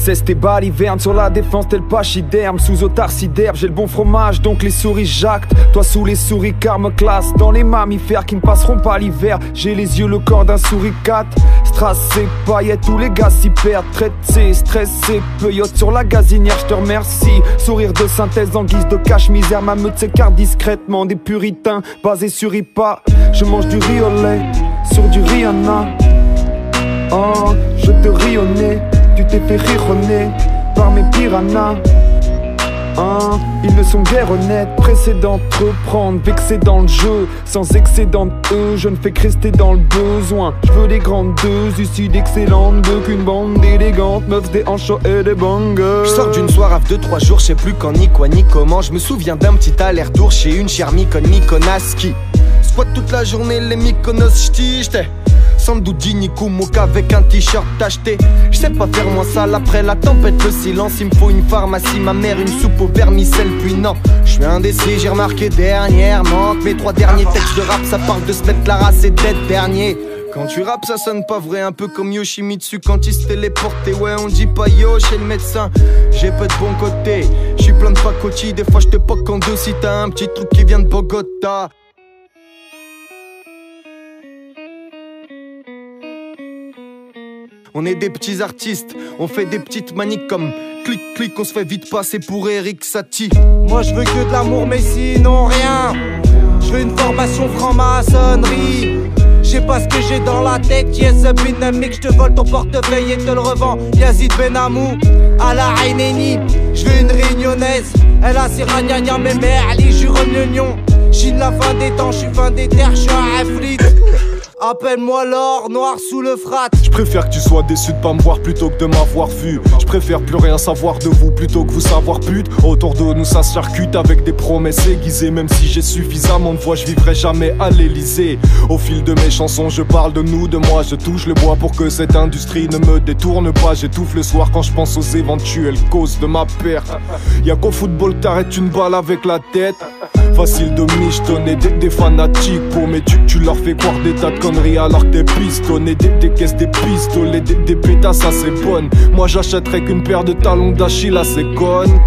Cesse tes balivernes sur la défense tel pachyderme. Sous otarciderbe, j'ai le bon fromage donc les souris jactent. Toi sous les souris car me classe dans les mammifères qui ne passeront pas l'hiver. J'ai les yeux le corps d'un souricate. Strassé, paillettes, tous les gars s'y perdent. Traité, stressé, peyote sur la gazinière, je te remercie. Sourire de synthèse en guise de cache-misère. Ma meute s'écarte discrètement des puritains basés sur IPA. Je mange du riz au lait sur du Rihanna. Oh, je te ris au nez. Tu t'es fait rironner par mes piranhas. Hein, ils ne sont guère honnêtes, pressés d'entreprendre, vexés dans le jeu, sans excédent de je ne fais que rester dans le besoin. Je veux des grandes deux, issues d'excellentes deux, qu'une bande d'élégante meufs, des hanchos et des bangers. Je sors d'une soirée de 2-3 jours, je sais plus quand ni quoi ni comment. Je me souviens d'un petit aller-retour chez une chère Mykonos Mykonas qui squatte toute la journée les Mykonos j't'ai sans doute digne Kumoka avec un t-shirt acheté. Je sais pas faire moins sale après la tempête, le silence. Il me faut une pharmacie, ma mère une soupe au vermicelle. Puis non, je suis indécis, j'ai remarqué dernièrement que mes 3 derniers textes de rap ça parle de se mettre la race et d'être dernier. Quand tu rappes ça sonne pas vrai, un peu comme Yoshimitsu quand il se téléporte. Et ouais on dit pas yo chez le médecin. J'ai peu de bon côté, je suis plein de pacotille. Des fois je te poque en deux si t'as un petit truc qui vient de Bogota. On est des petits artistes, on fait des petites maniques comme clic clic, on se fait vite passer pour Eric Satie. Moi je veux que de l'amour mais sinon rien. Je veux une formation franc-maçonnerie. Je sais pas ce que j'ai dans la tête, yes dynamique. Je te vole ton portefeuille et te le revends. Yazid Benamou, à la Ayneni. Je veux une réunionnaise, elle a ses ragnagnas mais merli, jure l'oignon. Chine la fin des temps, je suis fin des terres, je suis un flit. Appelle-moi l'or, noir sous le frat. Je préfère que tu sois déçu de pas me voir plutôt que de m'avoir vu. Je préfère plus rien savoir de vous plutôt que vous savoir pute. Autour de nous ça se charcute avec des promesses aiguisées. Même si j'ai suffisamment de voix, je vivrai jamais à l'Elysée. Au fil de mes chansons je parle de nous, de moi. Je touche le bois pour que cette industrie ne me détourne pas. J'étouffe le soir quand je pense aux éventuelles causes de ma perte. Y'a qu'au football que t'arrêtes une balle avec la tête. Facile de michetonner des fanatiques pour mes tucs. Tu leur fais croire des tas de conneries alors que t'es pistonné. Des caisses, des pistolets, des pétasses assez bonnes. Moi j'achèterais qu'une paire de talons d'Achille assez conne.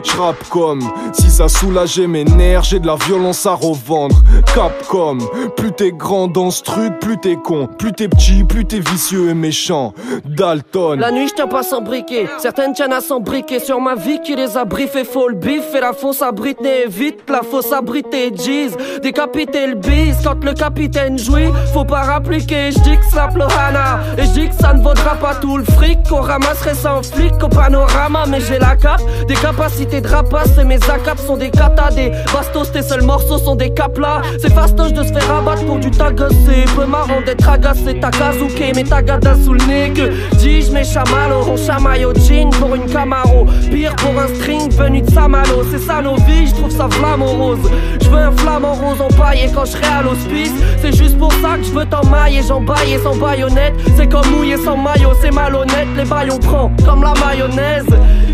J'rappe comme si ça soulageait mes nerfs. J'ai de la violence à revendre. Capcom, plus t'es grand dans ce truc, plus t'es con. Plus t'es petit, plus t'es vicieux et méchant. Dalton. La nuit je tiens pas sans briquet. Certaines tiennent à sans briquet. Sur ma vie qui les a briefés. Faut le bif et la fausse à Britney. Vite la fausse à Britney. Jeez, décapiter le bis. Quand le capitaine jouit, faut pas rappliquer. J'dis que ça le Hana. Et j'dis que ça ne vaudra pas tout le fric qu'on ramasserait sans flic au panorama. Mais j'ai la cape, des capacités de rapace et mes acapes sont des katas, des bastos, tes seuls morceaux sont des caplas. C'est fastoche de se faire abattre pour du tagassé. Peu marrant d'être agacé, t'as Kazuke, mais t'as gada sous le nez. Que dis-je, mes chamallows, on chamaille au jean pour une Camaro. Pire pour un string venu de Saint-Malo. C'est ça nos vies, je trouve ça flamant rose. Je veux un flamant rose empaillé quand je serai à l'hospice. C'est juste pour ça que je veux t'emmailler, j'embaille sans baïonnette. C'est comme mouiller sans maillot, c'est malhonnête. Les bails on prend comme la mayonnaise.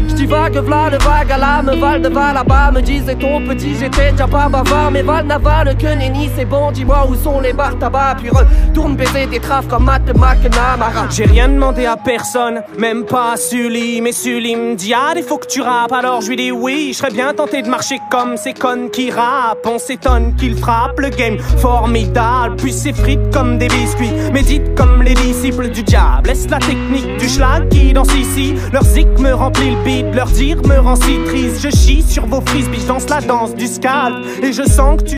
J'divague v'là le vague à l'âme, Val de Val là-bas. Me disait ton petit, j'étais déjà pas bavard. Mais Val Naval, que nenni, c'est bon, dis-moi où sont les bars tabac. Puis retourne baiser des traves comme Matt McNamara. J'ai rien demandé à personne, même pas à Sully. Mais Sully me dit ah, il faut que tu rappes. Alors je lui dis oui, je serais bien tenté de marcher comme ces connes qui rappent. On s'étonne qu'ils frappent le game formidable. Puis c'est frites comme des biscuits, médite comme les disciples du diable. Laisse la technique du schlag qui danse ici. Leur zik me remplit le beat, leur dire me rend si triste. Je chie sur vos frisbees, je danse la danse du scalp. Et je sens que tu